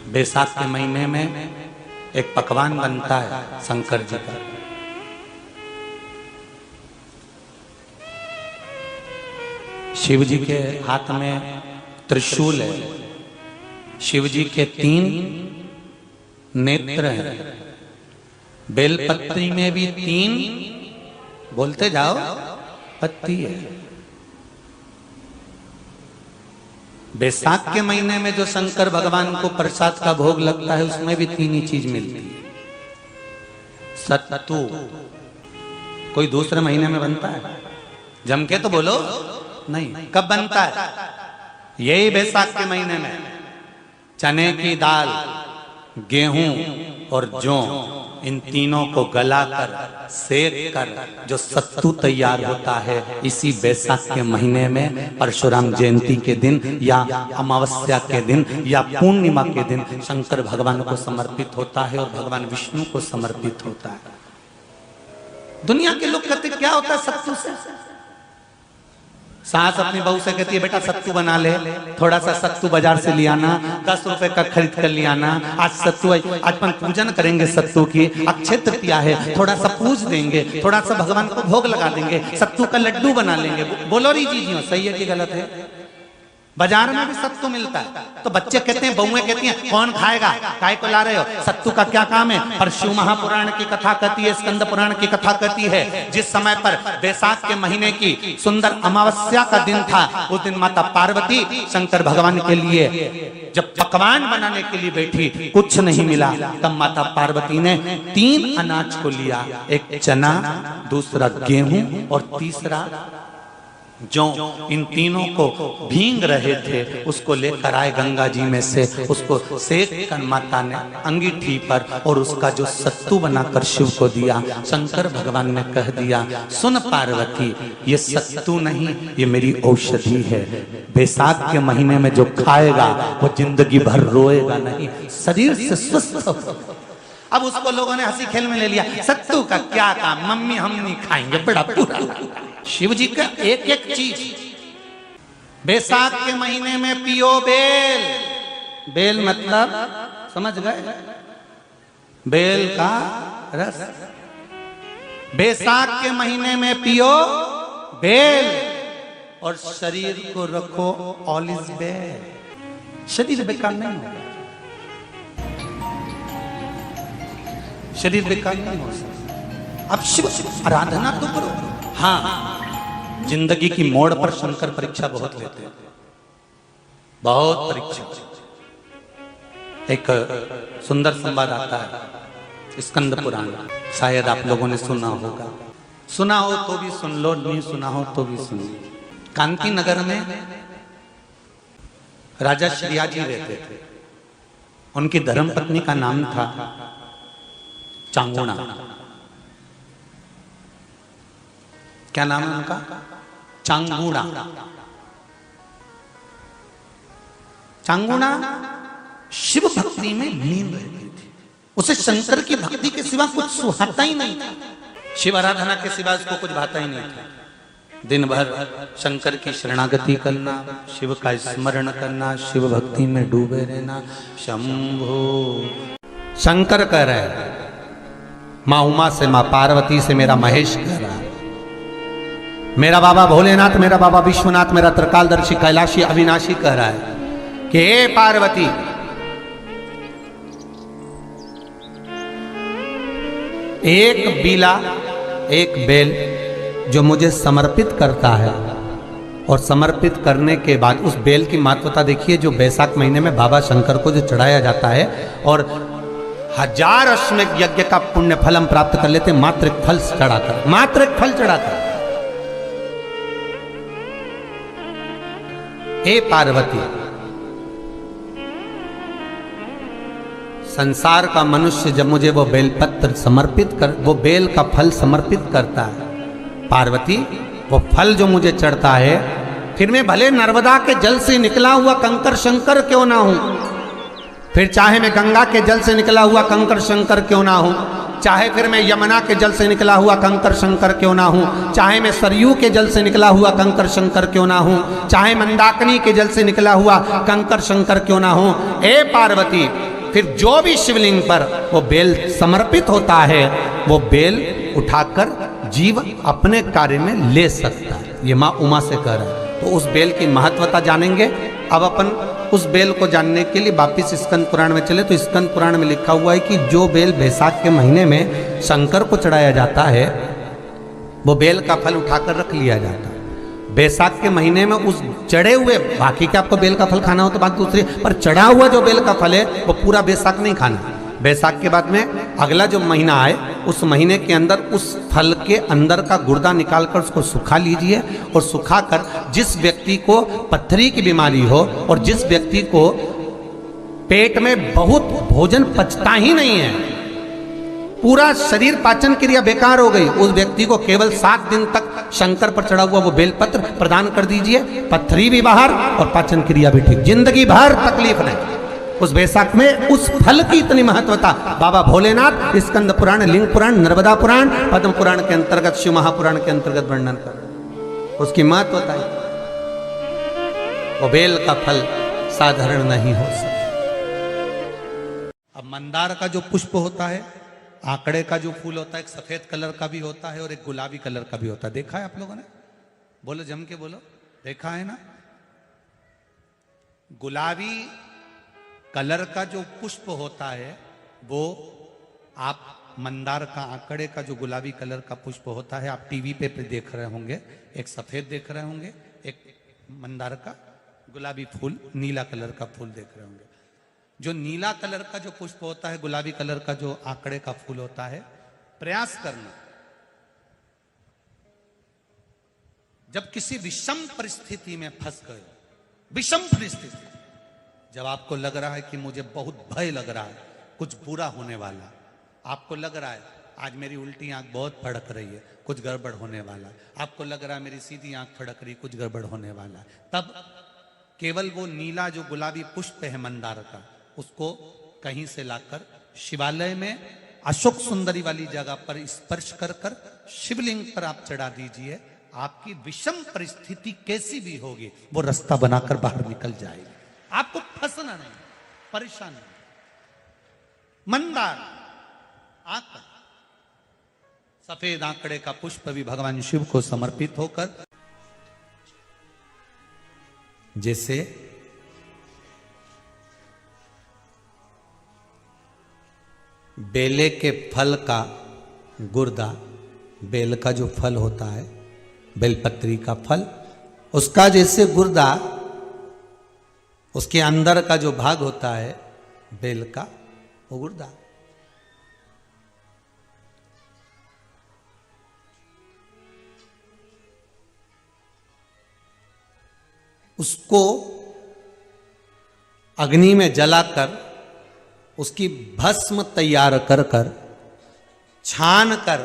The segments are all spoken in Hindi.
बैसाख के महीने में एक पकवान बनता है शंकर जी का। शिव जी के हाथ में त्रिशूल है, शिव जी के 3 नेत्र हैं, बेलपत्री में भी 3 बोलते जाओ पत्ती है। बैसाख के महीने में जो शंकर भगवान को प्रसाद का भोग लगता है उसमें भी 3 ही चीज मिलती है। सत्तू कोई दूसरे महीने में बनता है? जम के तो बोलो नहीं। कब बनता है? यही बैसाख के महीने में। चने की दाल, गेहूं और जौ, इन तीनों को गलाकर सेक कर जो सत्तू तैयार होता है, इसी बैसाख के महीने में परशुराम जयंती के दिन या अमावस्या के दिन या पूर्णिमा के दिन शंकर भगवान को समर्पित होता है और भगवान विष्णु को समर्पित होता है। दुनिया के लोग कहते क्या होता है सत्तू से? सास अपनी बहू से कहती है बेटा सत्तू बना ले, थोड़ा सा सत्तू बाजार से ले आना, 10 रुपए का खरीद कर ले आना। आज सत्तू, आज अपन पूजन करेंगे सत्तू की, अक्षय तृतीया है, थोड़ा सा पूज देंगे, थोड़ा सा भगवान को भोग लगा देंगे, सत्तू का लड्डू बना लेंगे। बोलो री जी सही है कि गलत है? बाजार में भी सत्तू मिलता है तो बच्चे कहते हैं, बहुएं कहती हैं कौन खाएगा, काय को ला रहे हो? सत्तू का क्या काम है? पर शिव महापुराण की कथा कहती है, स्कंद पुराण की कथा कहती है, जिस समय पर बैसाख के महीने की सुंदर अमावस्या का दिन था, उस दिन माता पार्वती शंकर भगवान के लिए जब पकवान बनाने के लिए बैठी, कुछ नहीं मिला, तब माता पार्वती ने 3 अनाज को लिया, एक चना, दूसरा गेहूं और तीसरा जो। इन तीनों को भींग रहे थे, उसको लेकर आए गंगा जी में से, उसको सेक कर माता ने अंगीठी पर और उसका जो सत्तू बनाकर शिव को दिया। शंकर भगवान ने कह दिया, सुन पार्वती, ये सत्तू नहीं, ये मेरी औषधि है। बैसाख के महीने में जो खाएगा वो जिंदगी भर रोएगा नहीं, शरीर से स्वस्थ हो। अब उसको लोगों ने हंसी खेल में ले लिया, सत्तू का क्या काम, मम्मी हम नहीं खाएंगे, बड़ा पूरा। शिव जी का एक एक चीज बैसाख के महीने में पियो बेल। बेल मतलब समझ गए? बेल का रस। बैसाख के महीने में पियो बेल और शरीर को रखो ऑलिव बेल। शरीर बेकार नहीं होगा, शरीर बेकार नहीं हो सकता। अब शिव आराधना तो करो। हाँ, जिंदगी की मोड़ पर शंकर परीक्षा बहुत लेते हैं, बहुत परीक्षा। एक सुंदर संवाद आता है स्कंद पुराण, शायद आप लोगों ने सुना होगा, सुना हो तो भी सुन लो, नहीं सुना हो तो भी सुन लो। कांति नगर में राजा श्रीयाजी रहते थे। उनकी धर्मपत्नी का नाम था चांगुणा। क्या नाम है उनका? चांगुणा। चांगुणा शिव भक्ति में लीन रहती थी। उसे शंकर की भक्ति के सिवा कुछ सुहाता ही नहीं था, शिव आराधना के सिवा उसको कुछ भाता ही नहीं था। दिन भर शंकर की शरणागति करना, शिव का स्मरण करना, शिव भक्ति में डूबे रहना। शंभो शंकर कह रहे, माँ उमा से, माँ पार्वती से मेरा महेश कह रहा है, मेरा बाबा भोलेनाथ, मेरा बाबा विश्वनाथ, मेरा त्रिकालदर्शी कैलाशी अविनाशी कह रहा है कि हे पार्वती, एक बीला, एक बेल जो मुझे समर्पित करता है, और समर्पित करने के बाद उस बेल की महत्वता देखिए, जो बैसाख महीने में बाबा शंकर को जो चढ़ाया जाता है और 1000 अश्वमेध यज्ञ का पुण्य फल हम प्राप्त कर लेते, मात्र एक फल चढ़ाकर, मात्र एक फल चढ़ाकर। हे पार्वती, संसार का मनुष्य जब मुझे वो बेलपत्र समर्पित कर, वो बेल का फल समर्पित करता है, पार्वती वो फल जो मुझे चढ़ता है, फिर मैं भले नर्मदा के जल से निकला हुआ कंकर शंकर क्यों ना हूं, फिर चाहे मैं गंगा के जल से निकला हुआ कंकर शंकर क्यों ना हूं, चाहे फिर मैं यमुना के जल से निकला हुआ कंकर शंकर क्यों ना हूं, चाहे मैं सरयू के जल से निकला हुआ कंकर शंकर क्यों ना हूं, चाहे मंदाकिनी के जल से निकला हुआ कंकर शंकर क्यों ना हूं, ए पार्वती फिर जो भी शिवलिंग पर वो बेल समर्पित होता है वो बेल उठाकर जीव अपने कार्य में ले सकता है। ये माँ उमा से कह रहा है। तो उस बेल की महत्वता जानेंगे। अब अपन उस बेल को जानने के लिए वापिस स्कंद पुराण में चले तो स्कंद पुराण में लिखा हुआ है कि जो बेल बैसाख के महीने में शंकर को चढ़ाया जाता है वो बेल का फल उठाकर रख लिया जाता है। बैसाख के महीने में उस चढ़े हुए, बाकी के आपको बेल का फल खाना हो तो बात दूसरी, पर चढ़ा हुआ जो बेल का फल है वो पूरा बैसाख नहीं खाना। बैसाख के बाद में अगला जो महीना आए उस महीने के अंदर उस फल के अंदर का गुर्दा निकालकर उसको सुखा लीजिए और सुखाकर जिस व्यक्ति को पथरी की बीमारी हो और जिस व्यक्ति को पेट में बहुत भोजन पचता ही नहीं है, पूरा शरीर पाचन क्रिया बेकार हो गई, उस व्यक्ति को केवल 7 दिन तक शंकर पर चढ़ा हुआ वो बेलपत्र प्रदान कर दीजिए। पथरी भी बाहर और पाचन क्रिया भी ठीक, जिंदगी भर तकलीफ नहीं। उस बैसाख में उस फल की इतनी महत्वता बाबा भोलेनाथ स्कंद पुराण, लिंग पुराण, नर्मदा पुराण, पद्म पुराण के अंतर्गत, शिव महापुराण के अंतर्गत वर्णन कर उसकी महत्वता है। वो बेल का फल साधारण नहीं हो सकता। अब मंदार का जो पुष्प होता है, आंकड़े का जो फूल होता है, एक सफेद कलर का भी होता है और एक गुलाबी कलर का भी होता है। देखा है आप लोगों ने? बोलो, जम के बोलो, देखा है ना? गुलाबी कलर का जो पुष्प होता है वो आप मंदार का, आंकड़े का जो गुलाबी कलर का पुष्प होता है आप टीवी पे देख रहे होंगे। एक सफेद देख रहे होंगे, एक मंदार का गुलाबी फूल, नीला कलर का फूल देख रहे होंगे। जो नीला कलर का जो पुष्प होता है, गुलाबी कलर का जो आंकड़े का फूल होता है, प्रयास करना जब किसी विषम परिस्थिति में फंस गए, विषम परिस्थिति, जब आपको लग रहा है कि मुझे बहुत भय लग रहा है, कुछ बुरा होने वाला, आपको लग रहा है आज मेरी उल्टी आंख बहुत फड़क रही है, कुछ गड़बड़ होने वाला, आपको लग रहा है मेरी सीधी आंख फड़क रही, कुछ गड़बड़ होने वाला, तब केवल वो नीला जो गुलाबी पुष्प है मंदार का, उसको कहीं से लाकर शिवालय में अशोक सुंदरी वाली जगह पर स्पर्श कर कर शिवलिंग पर आप चढ़ा दीजिए। आपकी विषम परिस्थिति कैसी भी होगी वो रास्ता बनाकर बाहर निकल जाएगी। आपको फंसना नहीं, परेशान नहीं। मंदार आंकड़ा, सफेद आंकड़े का पुष्प भी भगवान शिव को समर्पित होकर, जैसे बेले के फल का गुर्दा, बेल का जो फल होता है, बेलपत्री का फल, उसका जैसे गुर्दा, उसके अंदर का जो भाग होता है बेल का, वो गुर्दा, उसको अग्नि में जलाकर उसकी भस्म तैयार कर कर छान कर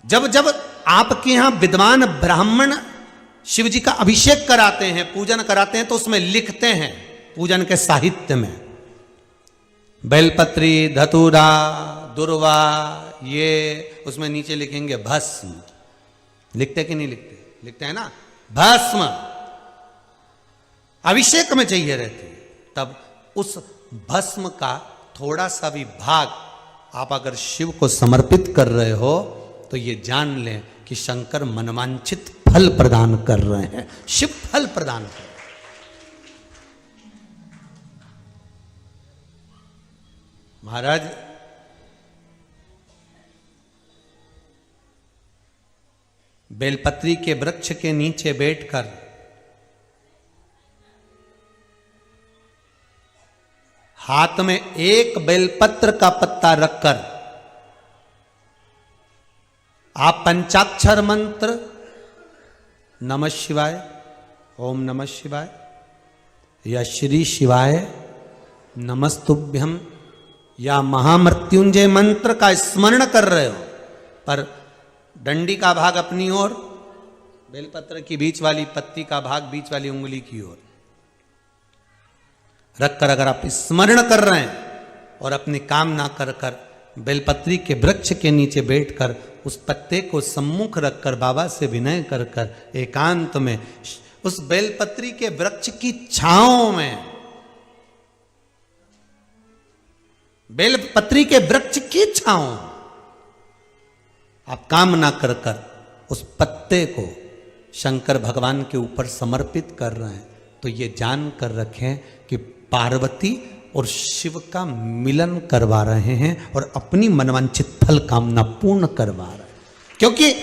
जब जब आपके यहां विद्वान ब्राह्मण शिव जी का अभिषेक कराते हैं, पूजन कराते हैं, तो उसमें लिखते हैं पूजन के साहित्य में बेलपत्री, धतूरा, दुर्वा, ये उसमें नीचे लिखेंगे भस्म। लिखते कि नहीं लिखते? लिखते हैं ना, भस्म अभिषेक में चाहिए रहती है। तब उस भस्म का थोड़ा सा भी भाग आप अगर शिव को समर्पित कर रहे हो तो ये जान लें कि शंकर मनवांछित फल प्रदान कर रहे हैं, शिव फल प्रदान कर रहे हैं। महाराज, बेलपत्री के वृक्ष के नीचे बैठकर हाथ में एक बेलपत्र का पत्ता रखकर आप पंचाक्षर मंत्र नमः शिवाय, ओम नमः शिवाय या श्री शिवाय नमस्तुभ्यम या महामृत्युंजय मंत्र का स्मरण कर रहे हो, पर डंडी का भाग अपनी ओर, बेलपत्र की बीच वाली पत्ती का भाग बीच वाली उंगली की ओर रखकर अगर आप स्मरण कर रहे हैं और अपनी काम ना कर कर बेलपत्री के वृक्ष के नीचे बैठकर उस पत्ते को सम्मुख रखकर बाबा से विनय कर कर एकांत में उस बेलपत्री के वृक्ष की छांव में, बेलपत्री के वृक्ष की छांव, आप कामना कर कर उस पत्ते को शंकर भगवान के ऊपर समर्पित कर रहे हैं, तो ये जान कर रखें कि पार्वती और शिव का मिलन करवा रहे हैं और अपनी मनवांछित फल कामना पूर्ण करवा रहे हैं। क्योंकि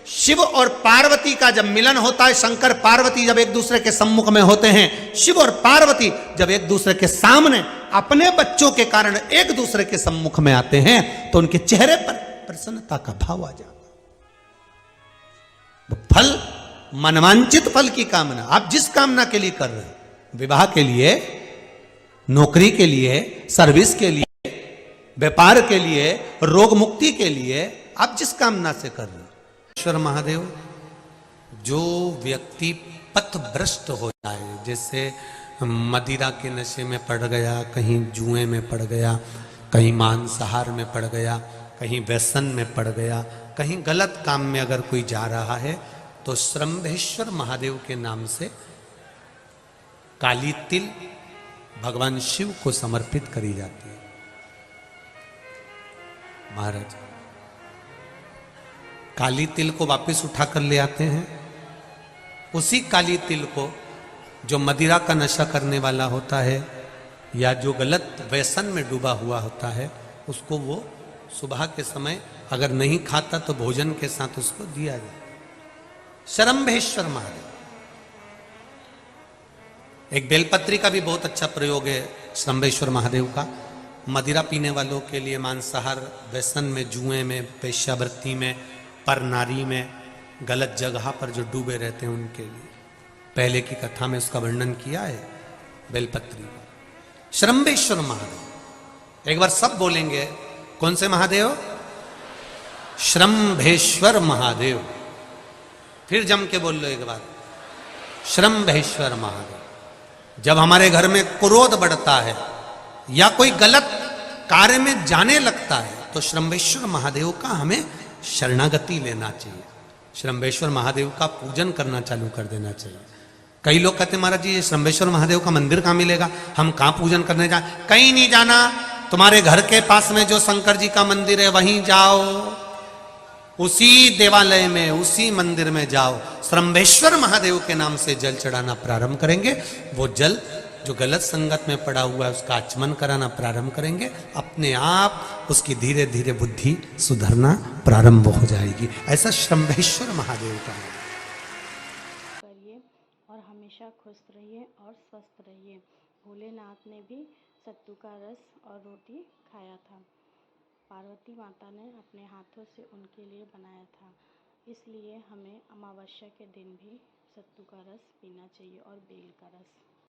शिव और पार्वती का जब मिलन होता है, शंकर पार्वती जब एक दूसरे के सम्मुख में होते हैं, शिव और पार्वती जब एक दूसरे के सामने अपने बच्चों के कारण एक दूसरे के सम्मुख में आते हैं, तो उनके चेहरे पर प्रसन्नता का भाव आ जाता। वो फल, मनवांचित फल की कामना, आप जिस कामना के लिए कर रहे हैं, विवाह के लिए, नौकरी के लिए, सर्विस के लिए, व्यापार के लिए, रोग मुक्ति के लिए, आप जिस कामना से कर रहे हैं, ईश्वर महादेव, जो व्यक्ति पथभ्रष्ट हो जाए, जैसे मदिरा के नशे में पड़ गया, कहीं जुए में पड़ गया, कहीं मांसाहार में पड़ गया, कहीं व्यसन में पड़ गया, कहीं गलत काम में अगर कोई जा रहा है, तो श्रंभेश्वर महादेव के नाम से काली तिल भगवान शिव को समर्पित करी जाती है। महाराज काली तिल को वापस उठा कर ले आते हैं, उसी काली तिल को जो मदिरा का नशा करने वाला होता है या जो गलत व्यसन में डूबा हुआ होता है, उसको वो सुबह के समय अगर नहीं खाता तो भोजन के साथ उसको दिया जाए। श्रंभेश्वर महादेव, एक बेलपत्री का भी बहुत अच्छा प्रयोग है श्रंभेश्वर महादेव का, मदिरा पीने वालों के लिए, मांसाहार, व्यसन में, जुए में, वेश्यावृत्ति में, पर नारी में, गलत जगह पर जो डूबे रहते हैं उनके लिए। पहले की कथा में उसका वर्णन किया है बेलपत्री का। श्रंभेश्वर महादेव, एक बार सब बोलेंगे, कौन से महादेव? श्रंभेश्वर महादेव। फिर जम के बोल लो एक बार, श्रंभेश्वर महादेव। जब हमारे घर में क्रोध बढ़ता है या कोई गलत कार्य में जाने लगता है, तो श्रंभेश्वर महादेव का हमें शरणागति लेना चाहिए, श्रंभेश्वर महादेव का पूजन करना चालू कर देना चाहिए। कई लोग कहते हैं महाराज जी ये श्रंभेश्वर महादेव का मंदिर कहाँ मिलेगा, हम कहाँ पूजन करने जाए? कहीं नहीं जाना, तुम्हारे घर के पास में जो शंकर जी का मंदिर है वहीं जाओ, उसी देवालय में, उसी मंदिर में जाओ, श्रंभेश्वर महादेव के नाम से जल चढ़ाना प्रारंभ करेंगे। वो जल जो गलत संगत में पड़ा हुआ है उसका आचमन कराना प्रारंभ करेंगे, अपने आप उसकी धीरे धीरे बुद्धि सुधरना प्रारंभ हो जाएगी। ऐसा श्रंभेश्वर महादेव का करिए और हमेशा खुश रहिए और स्वस्थ रहिए। भोलेनाथ ने भी सत्तू का रस और रोटी खाया था। पार्वती माता ने अपने हाथों से उनके लिए बनाया था, इसलिए हमें अमावस्या के दिन भी सत्तू का रस पीना चाहिए और बेल का रस।